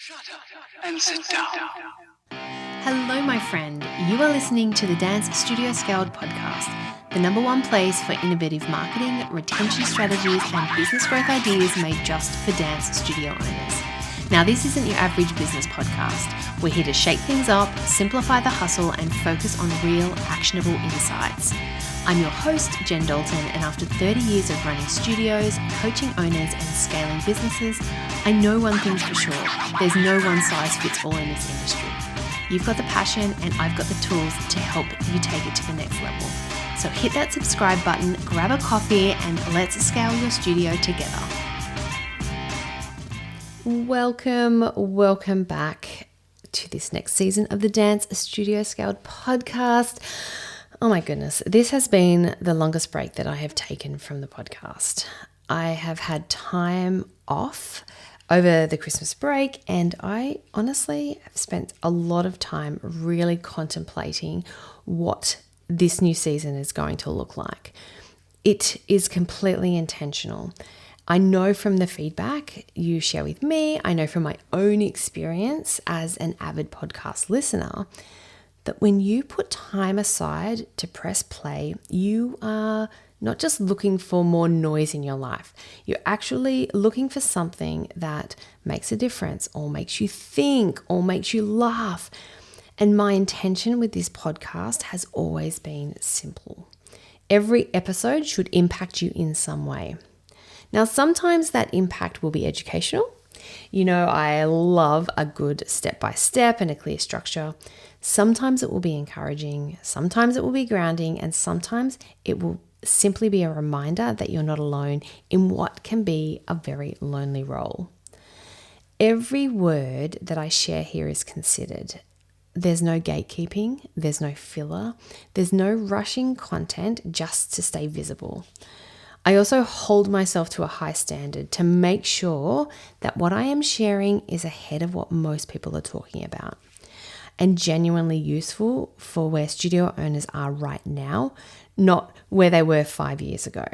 Shut up and sit down. Hello, my friend. You are listening to the Dance Studio Scaled podcast, the number one place for innovative marketing, retention strategies, and business growth ideas made just for dance studio owners. Now, this isn't your average business podcast. We're here to shake things up, simplify the hustle, and focus on real, actionable insights. I'm your host, Jen Dalton, and after 30 years of running studios, coaching owners, and scaling businesses, I know one thing's for sure. There's no one size fits all in this industry. You've got the passion, and I've got the tools to help you take it to the next level. So hit that subscribe button, grab a coffee, and let's scale your studio together. Welcome back to this next season of the Dance Studio Scaled podcast. Oh my goodness, this has been the longest break that I have taken from the podcast. I have had time off over the Christmas break, and I honestly have spent a lot of time really contemplating what this new season is going to look like. It is completely intentional. I know from the feedback you share with me, I know from my own experience as an avid podcast listener, that when you put time aside to press play, you are not just looking for more noise in your life. You're actually looking for something that makes a difference or makes you think or makes you laugh. And my intention with this podcast has always been simple. Every episode should impact you in some way. Now, sometimes that impact will be educational. You know, I love a good step-by-step and a clear structure. Sometimes it will be encouraging, sometimes it will be grounding, and sometimes it will simply be a reminder that you're not alone in what can be a very lonely role. Every word that I share here is considered. There's no gatekeeping, there's no filler, there's no rushing content just to stay visible. I also hold myself to a high standard to make sure that what I am sharing is ahead of what most people are talking about and genuinely useful for where studio owners are right now, not where they were 5 years ago.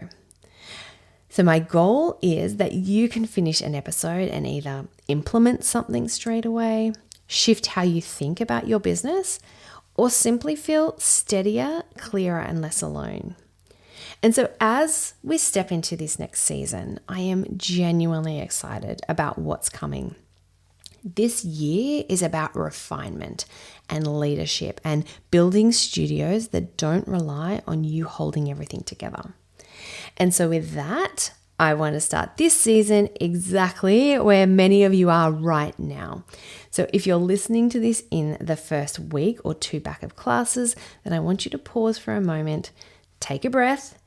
So my goal is that you can finish an episode and either implement something straight away, shift how you think about your business, or simply feel steadier, clearer, and less alone. And so as we step into this next season, I am genuinely excited about what's coming. This year is about refinement and leadership and building studios that don't rely on you holding everything together. And so with that, I want to start this season exactly where many of you are right now. So if you're listening to this in the first week or two back of classes, then I want you to pause for a moment, take a breath,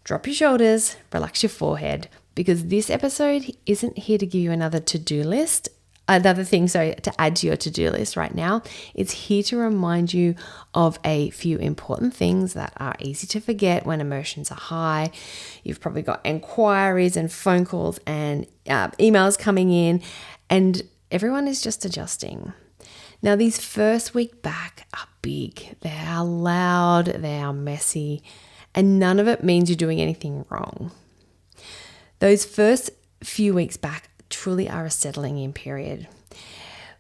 drop your shoulders, relax your forehead, because this episode isn't here to give you another thing to add to your to-do list right now. It's here to remind you of a few important things that are easy to forget when emotions are high. You've probably got inquiries and phone calls and emails coming in, and everyone is just adjusting. Now, these first week back are big. They are loud, they are messy, and none of it means you're doing anything wrong. Those first few weeks back truly are a settling in period.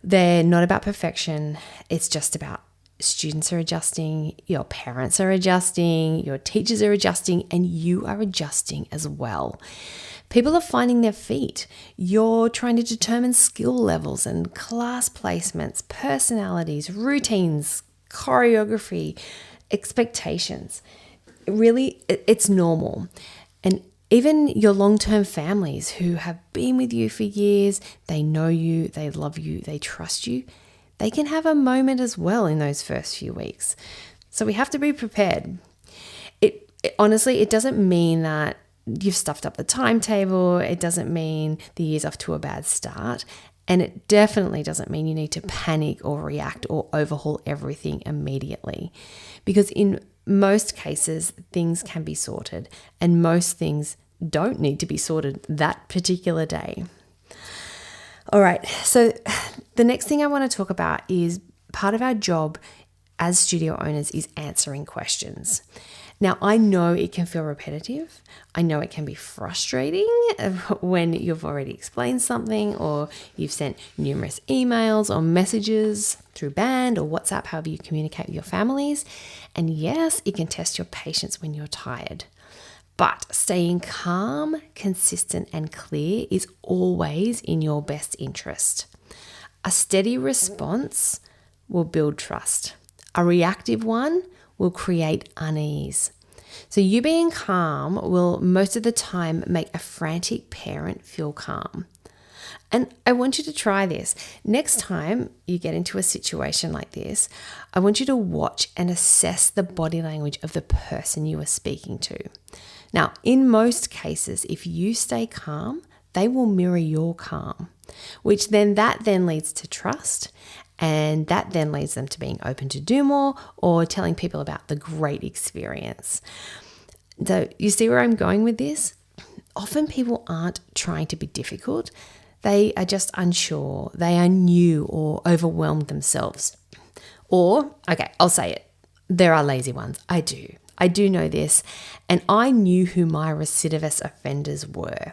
They're not about perfection. It's just about students are adjusting, your parents are adjusting, your teachers are adjusting, and you are adjusting as well. People are finding their feet. You're trying to determine skill levels and class placements, personalities, routines, choreography, expectations. Really, it's normal. And even your long-term families who have been with you for years, they know you, they love you, they trust you, they can have a moment as well in those first few weeks. So we have to be prepared. Honestly, it doesn't mean that you've stuffed up the timetable. It doesn't mean the year's off to a bad start. And it definitely doesn't mean you need to panic or react or overhaul everything immediately. Because in most cases, things can be sorted, and most things don't need to be sorted that particular day. All right, so the next thing I want to talk about is part of our job as studio owners is answering questions. Now, I know it can feel repetitive. I know it can be frustrating when you've already explained something or you've sent numerous emails or messages through Band or WhatsApp, however you communicate with your families. And yes, it can test your patience when you're tired. But staying calm, consistent, and clear is always in your best interest. A steady response will build trust. A reactive one will create unease. So you being calm will most of the time make a frantic parent feel calm. And I want you to try this. Next time you get into a situation like this, I want you to watch and assess the body language of the person you are speaking to. Now, in most cases, if you stay calm, they will mirror your calm, which then leads to trust. And that then leads them to being open to do more or telling people about the great experience. So you see where I'm going with this? Often people aren't trying to be difficult. They are just unsure. They are new or overwhelmed themselves. Or, okay, I'll say it. There are lazy ones. I do know this. And I knew who my recidivist offenders were.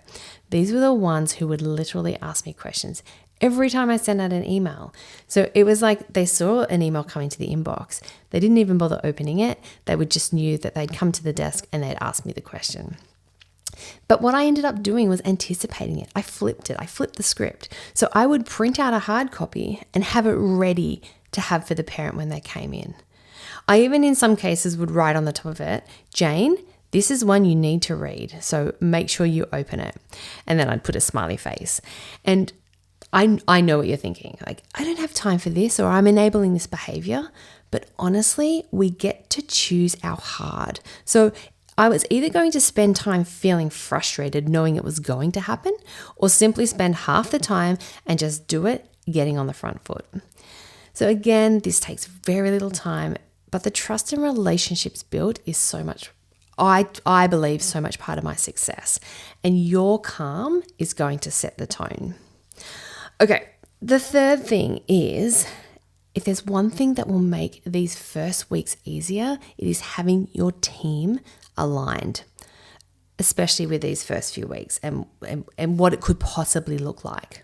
These were the ones who would literally ask me questions every time I sent out an email. So it was like they saw an email coming to the inbox. They didn't even bother opening it. They would just knew that they'd come to the desk and they'd ask me the question. But what I ended up doing was anticipating it. I flipped the script. So I would print out a hard copy and have it ready to have for the parent when they came in. I even in some cases would write on the top of it, Jane, this is one you need to read. So make sure you open it. And then I'd put a smiley face. And I know what you're thinking. Like, I don't have time for this, or I'm enabling this behavior. But honestly, we get to choose our hard. So I was either going to spend time feeling frustrated, knowing it was going to happen, or simply spend half the time and just do it, getting on the front foot. So again, this takes very little time, but the trust and relationships built is so much, I believe, so much part of my success. And your calm is going to set the tone. Okay, the third thing is, if there's one thing that will make these first weeks easier, it is having your team aligned, especially with these first few weeks and what it could possibly look like.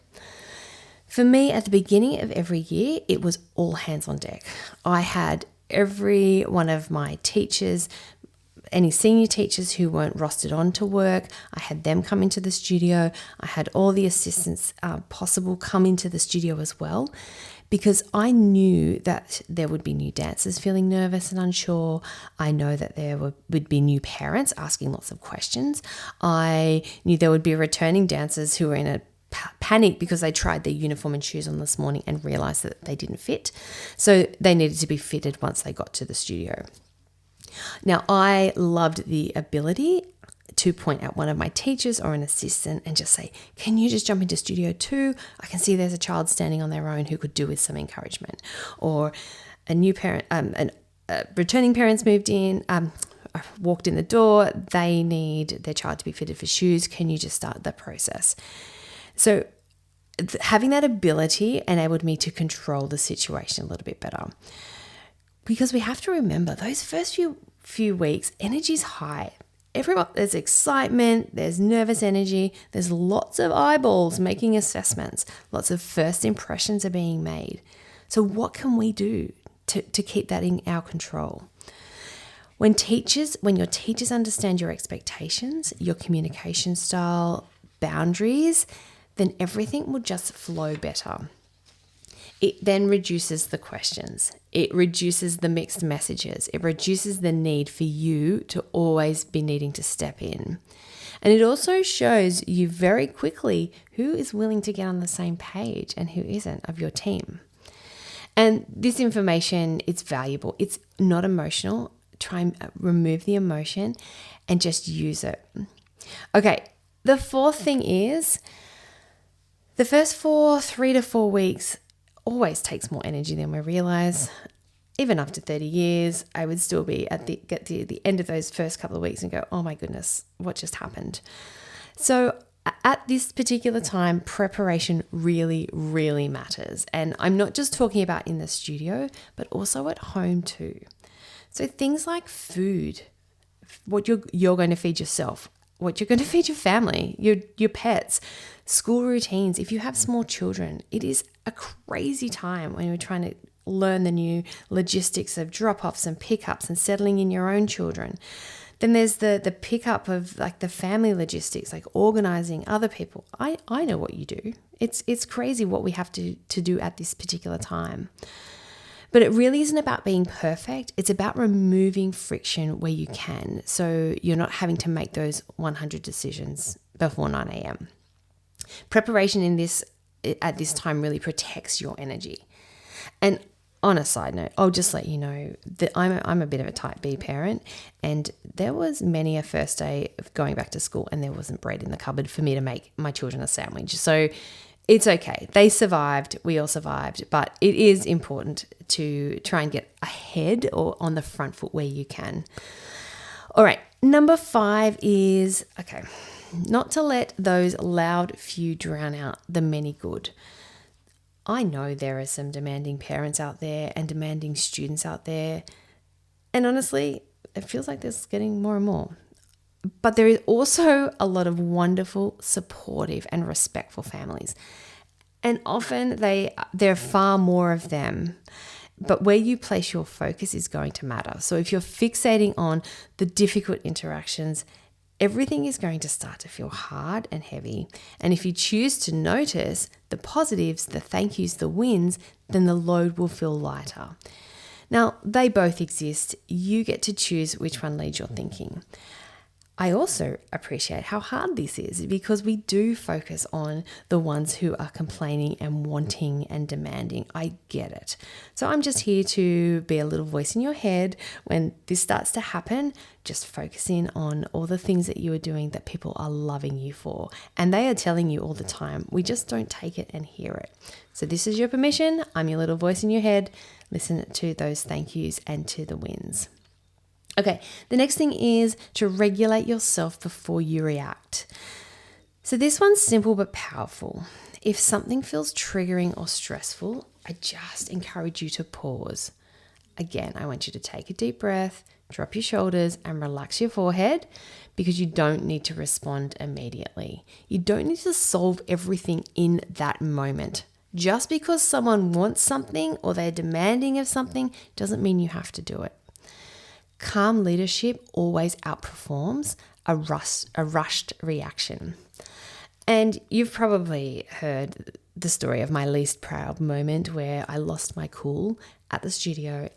For me, at the beginning of every year, it was all hands on deck. I had every one of my teachers, any senior teachers who weren't rostered on to work, I had them come into the studio. I had all the assistants possible come into the studio as well, because I knew that there would be new dancers feeling nervous and unsure. I know that there would be new parents asking lots of questions. I knew there would be returning dancers who were in a panic because they tried their uniform and shoes on this morning and realized that they didn't fit. So they needed to be fitted once they got to the studio. Now, I loved the ability to point out one of my teachers or an assistant and just say, can you just jump into studio 2? I can see there's a child standing on their own who could do with some encouragement. Or a new parent, returning parents moved in, walked in the door, they need their child to be fitted for shoes. Can you just start the process? So having that ability enabled me to control the situation a little bit better. Because we have to remember, those first few weeks, energy's high. There's excitement, there's nervous energy, there's lots of eyeballs making assessments, lots of first impressions are being made. So what can we do to keep that in our control? When your teachers understand your expectations, your communication style, boundaries, then everything will just flow better. It then reduces the questions. It reduces the mixed messages. It reduces the need for you to always be needing to step in. And it also shows you very quickly who is willing to get on the same page and who isn't of your team. And this information, it's valuable. It's not emotional. Try and remove the emotion and just use it. Okay, the fourth thing is the first 3 to 4 weeks always takes more energy than we realize. Even after 30 years, I would still be at the end of those first couple of weeks and go, oh my goodness, what just happened? So At this particular time, preparation really, really matters. And I'm not just talking about in the studio, but also at home too. So things like food, what you're going to feed yourself, what you're going to feed your family, your pets, school routines. If you have small children, it is a crazy time when you're trying to learn the new logistics of drop-offs and pickups and settling in your own children. Then there's the pickup of like the family logistics, like organizing other people. I know what you do. It's crazy what we have to do at this particular time. But it really isn't about being perfect. It's about removing friction where you can, so you're not having to make those 100 decisions before 9 a.m. Preparation at this time really protects your energy. And on a side note, I'll just let you know that I'm a bit of a type B parent, and there was many a first day of going back to school and there wasn't bread in the cupboard for me to make my children a sandwich. So it's okay. They survived. We all survived. But it is important to try and get ahead or on the front foot where you can. All right. Number 5 is, not to let those loud few drown out the many good. I know there are some demanding parents out there and demanding students out there. And honestly, it feels like there's getting more and more. But there is also a lot of wonderful, supportive and respectful families. And often there are far more of them. But where you place your focus is going to matter. So if you're fixating on the difficult interactions, everything is going to start to feel hard and heavy. And if you choose to notice the positives, the thank yous, the wins, then the load will feel lighter. Now, they both exist. You get to choose which one leads your thinking. I also appreciate how hard this is because we do focus on the ones who are complaining and wanting and demanding. I get it. So I'm just here to be a little voice in your head when this starts to happen. Just focus in on all the things that you are doing that people are loving you for. And they are telling you all the time. We just don't take it and hear it. So this is your permission. I'm your little voice in your head. Listen to those thank yous and to the wins. Okay, the next thing is to regulate yourself before you react. So this one's simple but powerful. If something feels triggering or stressful, I just encourage you to pause. Again, I want you to take a deep breath, drop your shoulders and relax your forehead because you don't need to respond immediately. You don't need to solve everything in that moment. Just because someone wants something or they're demanding of something doesn't mean you have to do it. Calm leadership always outperforms a rushed reaction. And you've probably heard the story of my least proud moment where I lost my cool at the studio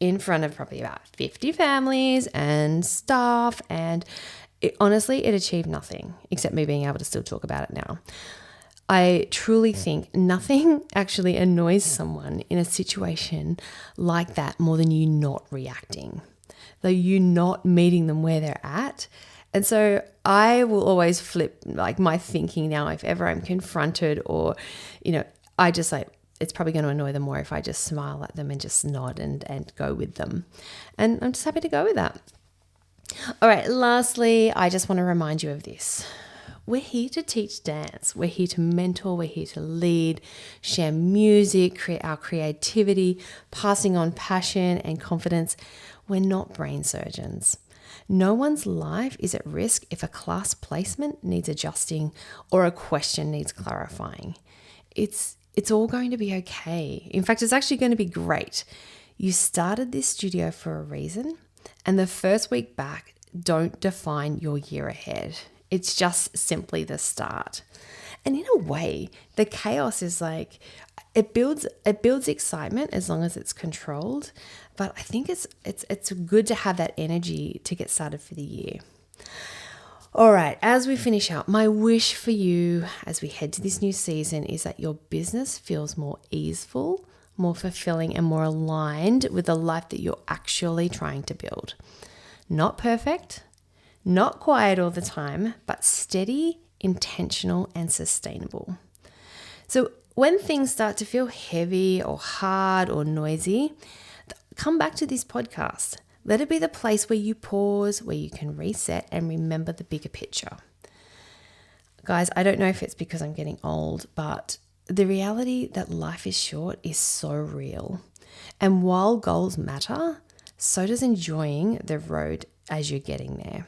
in front of probably about 50 families and staff. And honestly, it achieved nothing except me being able to still talk about it now. I truly think nothing actually annoys someone in a situation like that more than you not reacting, though you not meeting them where they're at. And so I will always flip like my thinking now if ever I'm confronted or, I just like, it's probably going to annoy them more if I just smile at them and just nod and go with them. And I'm just happy to go with that. All right, lastly, I just want to remind you of this. We're here to teach dance. We're here to mentor. We're here to lead, share music, create our creativity, passing on passion and confidence. We're not brain surgeons. No one's life is at risk if a class placement needs adjusting or a question needs clarifying. It's all going to be okay. In fact, it's actually going to be great. You started this studio for a reason, and the first week back don't define your year ahead. It's just simply the start. And in a way, the chaos is like, it builds excitement as long as it's controlled. But I think it's good to have that energy to get started for the year. All right, as we finish out, my wish for you as we head to this new season is that your business feels more easeful, more fulfilling, and more aligned with the life that you're actually trying to build. Not perfect, not quiet all the time, but steady, intentional, and sustainable. So when things start to feel heavy or hard or noisy, come back to this podcast. Let it be the place where you pause, where you can reset and remember the bigger picture. Guys, I don't know if it's because I'm getting old, but the reality that life is short is so real. And while goals matter, so does enjoying the road as you're getting there.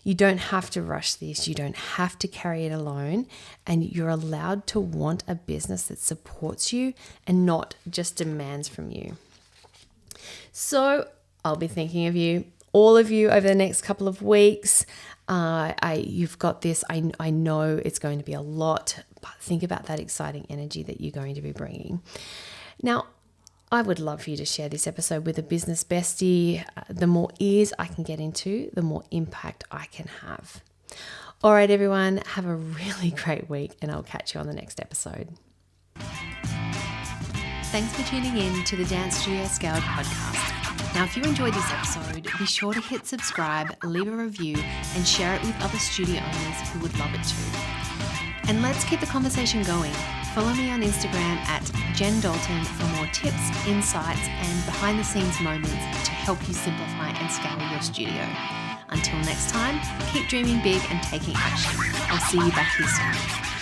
You don't have to rush this. You don't have to carry it alone. And you're allowed to want a business that supports you and not just demands from you. So I'll be thinking of you, all of you, over the next couple of weeks. You've got this. I know it's going to be a lot, but think about that exciting energy that you're going to be bringing. Now, I would love for you to share this episode with a business bestie. The more ears I can get into, the more impact I can have. All right, everyone, have a really great week, and I'll catch you on the next episode. Thanks for tuning in to the Dance Studio Scaled podcast. Now, if you enjoyed this episode, be sure to hit subscribe, leave a review, and share it with other studio owners who would love it too. And let's keep the conversation going. Follow me on Instagram at Jen Dalton for more tips, insights, and behind-the-scenes moments to help you simplify and scale your studio. Until next time, keep dreaming big and taking action. I'll see you back here soon.